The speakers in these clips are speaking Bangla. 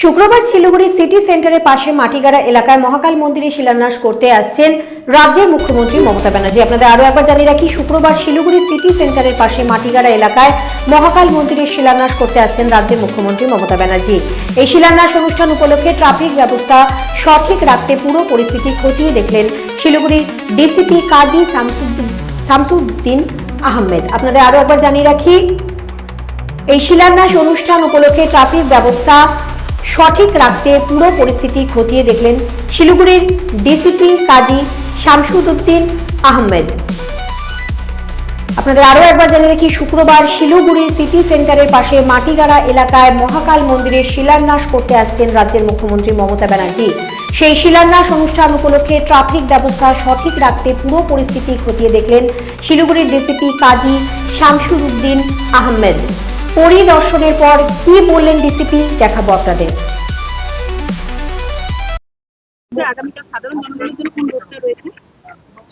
শুক্রবার শিলিগুড়ি সিটি সেন্টারের পাশে মাটিগাড়া এলাকায় মহাকাল মন্দিরে শিলান্যাস করতে আসছেন রাজ্যের মুখ্যমন্ত্রী মমতা ব্যানার্জি। আপনাদের আরো একবার জানিয়ে রাখি, শুক্রবার শিলিগুড়ি সিটি সেন্টারের পাশে মাটিগাড়া এলাকায় মহাকাল মন্দিরে শিলান্যাস করতে আসছেন রাজ্যের মুখ্যমন্ত্রী মমতা ব্যানার্জি। এই শিলান্যাস অনুষ্ঠান উপলক্ষে ট্রাফিক ব্যবস্থা সঠিক রাখতে পুরো পরিস্থিতি খতিয়ে দেখলেন শিলিগুড়ির ডিসিপি কাজী শামসুদ্দিন আহমেদ। আপনাদের আরো একবার জানিয়ে রাখি, এই শিলান্যাস অনুষ্ঠান উপলক্ষে ট্রাফিক ব্যবস্থা সঠিক রাখতে পুরো পরিস্থিতি খতিয়ে দেখলেন শিলিগুড়ির ডিসিপি কাজী শামসুদ্দিন আহমেদ। আপনাদের আরো একবার জানিয়ে রাখি, শুক্রবার শিলিগুড়ি সিটি সেন্টারের পাশে মাটিগাড়া এলাকায় মহাকাল মন্দিরে শিলান্যাস করতে আসছেন রাজ্যের মুখ্যমন্ত্রী মমতা ব্যানার্জি। সেই শিলান্যাস অনুষ্ঠান উপলক্ষে ট্রাফিক ব্যবস্থা সঠিক রাখতে পুরো পরিস্থিতি খতিয়ে দেখলেন শিলিগুড়ির ডিসিপি কাজী শামসুদ্দিন আহমেদ। পরিদর্শনের পর কি বললেন ডিসিপি দেখাবো আপনাদের।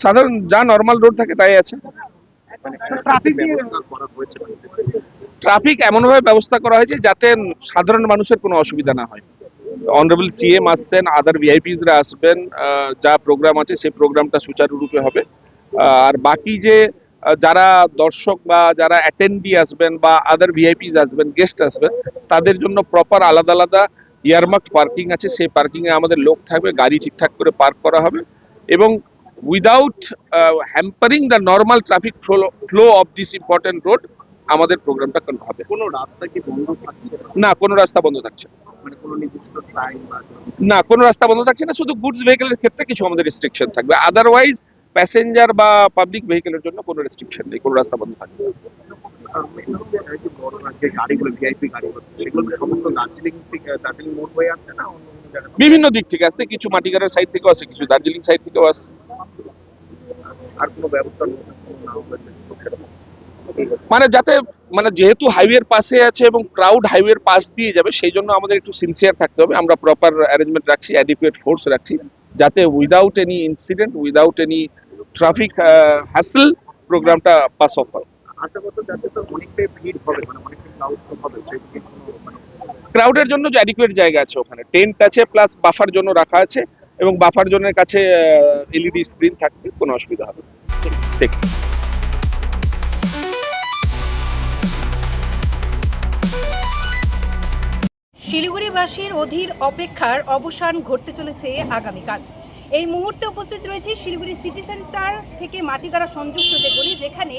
সাধারণ যা নরমাল রোড থাকে তাই আছে। ট্রাফিক এমনভাবে ব্যবস্থা করা হয়েছে যাতে সাধারণ মানুষের কোনো অসুবিধা না হয়। অনারেবল সিএম আসছেন, আদার ভিআইপিসরা আসবেন, যা প্রোগ্রাম আছে সেই প্রোগ্রামটা সুচারুরূপে হবে। আর বাকি যে যারা দর্শক বা যারা অ্যাটেন্ডি আসবেন বা আদার ভিআইপিস আসবেন, গেস্ট আসবেন, তাদের জন্য প্রপার আলাদা আলাদা ইয়ারমার্কড পার্কিং আছে। সেই পার্কিংয়ে আমাদের লোক থাকবে, গাড়ি ঠিকঠাক করে পার্ক করা হবে এবং without hampering the normal traffic flow of this important road আমাদের প্রোগ্রামটা হবে। কোনো রাস্তা কি বন্ধ থাকছে না, কোনো রাস্তা বন্ধ থাকছে মানে কোনো নির্দিষ্ট টাইম বা না, কোনো রাস্তা বন্ধ থাকছে না। শুধু গুডস ভেহিকেলের ক্ষেত্রে কিছু আমাদের রেস্ট্রিকশন থাকবে, আদারওয়াইজ প্যাসেঞ্জার বা পাবলিক ভেহিকেলের জন্য কোনো রেস্ট্রিকশন নেই, কোনো রাস্তা বন্ধ থাকবে না। গাড়িগুলো ভিআইপি গাড়িগুলো সেগুলো সমস্ত দার্জিলিং থেকে দার্জিলিং মোড় হয়ে আসছে না অন্য কোনো জায়গা বিভিন্ন দিক থেকে আসছে, কিছু মাটিগাড়ার সাইড থেকেও আসছে, কিছু দার্জিলিং সাইড থেকেও আসছে। আর কোনো ব্যবস্থা না মানে যাতে যেহেতু হাইওয়ের পাশে আছে এবং ক্রাউড হাইওয়ের পাশ দিয়ে যাবে, সেই জন্য আমাদের একটু সিনসিয়ার থাকতে হবে। আমরা প্রপার অ্যারেঞ্জমেন্ট রাখছি, অ্যাডিকুয়েট ফোর্স রাখছি, যাতে without any incident, without any traffic hassle প্রোগ্রামটা পাস অফ হয়। আশা করতে যাতে তো অনেকটাই ভিড় হবে, মানে অনেকটাই ক্রাউড হবে, সেদিকে ক্রাউডের জন্য যে অ্যাডিকুয়েট জায়গা আছে, ওখানে টেন্ট আছে, প্লাস বাফার জন্য রাখা আছে এবং বাফার জনের কাছে এলইডি স্ক্রিন থাকবে, কোনো অসুবিধা হবে না। ঠিক। শিলিগুড়িবাসীর অধীর অপেক্ষার অবসান ঘটতে চলেছে আগামীকাল। এই মুহূর্তে উপস্থিত রয়েছে শিলিগুড়ি সিটি সেন্টার থেকে মাটিগাড়া সংযুক্ত যে গলি, যেখানে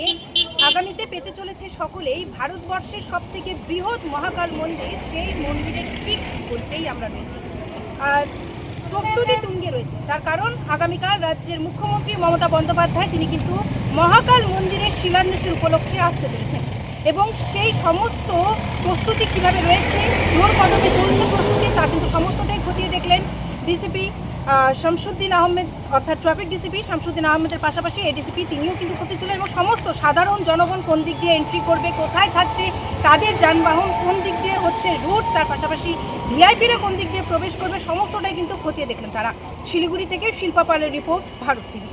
আগামীতে পেতে চলেছে সকলেই ভারতবর্ষের সবথেকে বৃহৎ মহাকাল মন্দির। সেই মন্দিরের ঠিক বলতেই আমরা রয়েছি, আর প্রস্তুতি তুঙ্গে রয়েছে। তার কারণ আগামীকাল রাজ্যের মুখ্যমন্ত্রী মমতা বন্দ্যোপাধ্যায় তিনি কিন্তু মহাকাল মন্দিরের শিলান্যাসের উপলক্ষে আসতে চলেছেন এবং সেই সমস্ত প্রস্তুতি কিভাবে রয়েছে, জোর কদমে চলছে প্রস্তুতি, তা কিন্তু সমস্তটাই খতিয়ে দেখলেন ডিসিপি শামসুদ্দিন আহমেদ, অর্থাৎ ট্রাফিক ডিসিপি শামসুদ্দিন আহমেদের পাশাপাশি এডিসিপি তিনিও কিন্তু উপস্থিত ছিলেন এবং সমস্ত সাধারণ জনগণ কোন দিক দিয়ে এন্ট্রি করবে, কোথায় থাকছে, তাদের যানবাহন কোন দিক দিয়ে হচ্ছে রুট, তার পাশাপাশি ভিআইপিরা কোন দিক দিয়ে প্রবেশ করবে, সমস্তটাই কিন্তু খতিয়ে দেখলেন তারা। শিলিগুড়ি থেকে শিল্পা পালের রিপোর্ট, ভারত টিভি।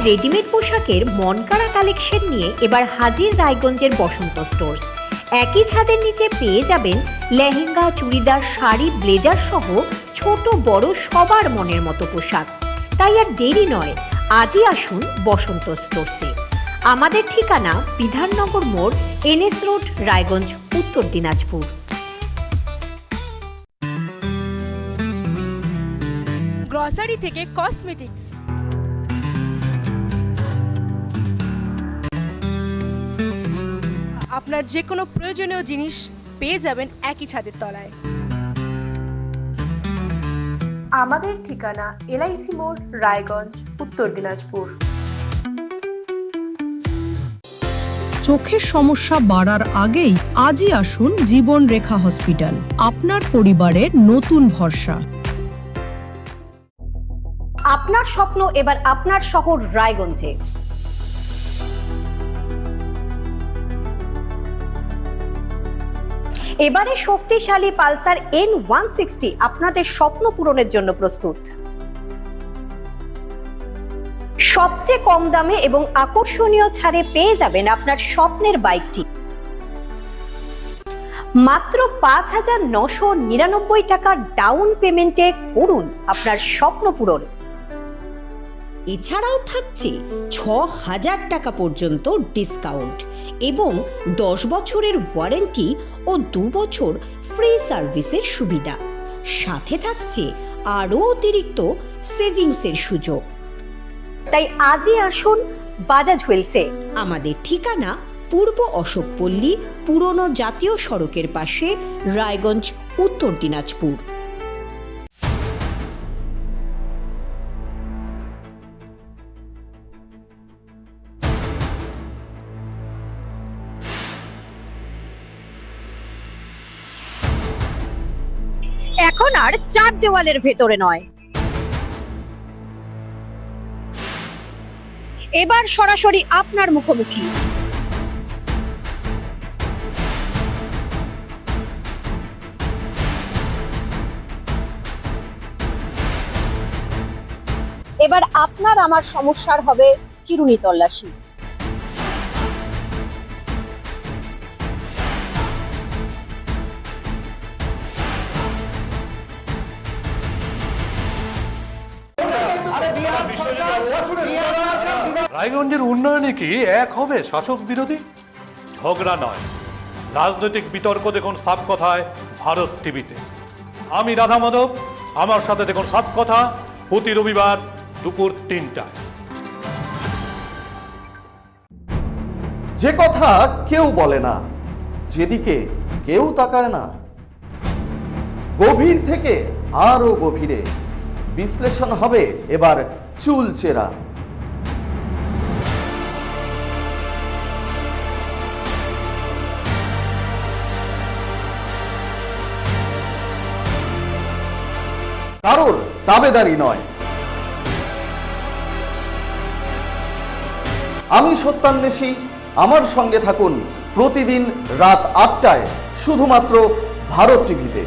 রেডিমেড পোশাকের মনকাড়া কালেকশন নিয়ে এবার হাজির রায়গঞ্জের বসন্ত স্টোর্স। একই ছাদের নিচে পেয়ে যাবেন লেহেঙ্গা, চুড়িদার, শাড়ি, ব্লেজার সহ ছোট বড় সবার মনের মতো পোশাক। তাই আর দেরি নয়, আজই আসুন বসন্ত স্টোর্সে। আমাদের ঠিকানা বিধাননগর মোড়, এনএস রোড, রায়গঞ্জ, উত্তর দিনাজপুর। গ্রসারি থেকে কসমেটিক্স, আপনার যে কোনো প্রয়োজনীয় জিনিস পেয়ে যাবেন একই ছাদের তলায়। আমাদের ঠিকানা এলআইসি মোড়, রায়গঞ্জ, উত্তর দিনাজপুর। চোখের সমস্যা বাড়ার আগেই আজই আসুন জীবন রেখা হসপিটাল, আপনার পরিবারের নতুন ভরসা। আপনার স্বপ্ন এবার আপনার শহর রায়গঞ্জে। এবারে শক্তিশালী পালসার N160 আপনাদের স্বপ্ন পূরণের জন্য প্রস্তুত। সবচেয়ে কম দামে এবং আকর্ষণীয় ছাড়ে পেয়ে যাবেন আপনার স্বপ্নের বাইকটি মাত্র 5,999 টাকা ডাউন পেমেন্টে করুন আপনার স্বপ্ন পূরণ। এছাড়াও থাকছে 6,000 টাকা পর্যন্ত ডিসকাউন্ট এবং 10 বছরের ওয়ারেন্টি ও 2 বছর ফ্রি সার্ভিসের সুবিধা। সাথে থাকছে আরও অতিরিক্ত সেভিংসের সুযোগ। তাই আজই আসুন বাজাজ হুইলসে। আমাদের ঠিকানা পূর্ব অশোকপল্লী, পুরনো জাতীয় সড়কের পাশে, রায়গঞ্জ, উত্তর দিনাজপুর। এখন আর চার দেওয়ালের ভেতরে নয়, এবার সরাসরি আপনার মুখোমুখি। এবার আপনার আমার সমস্যার হবে চিরুনি তল্লাশি। রায়গঞ্জের উন্নয়নে কি এক হবে শাসক বিরোধী? ঝগড়া নয়, রাজনৈতিক বিতর্ক দেখুন সাপ কথায় ভারত টিভিতে। আমি রাধা মাধব, আমার সাথে দেখুন সাপ কথা প্রতি রবিবার দুপুর 3টায়। যে কথা কেউ বলে না, যেদিকে কেউ তাকায় না, গভীর থেকে আরো গভীরে বিশ্লেষণ হবে এবার চুলচেরা। কারোর দাবেদারি নয়। আমি সত্যান্বেষী, আমার সঙ্গে থাকুন প্রতিদিন রাত 8টায় শুধুমাত্র ভারত টিভিতে।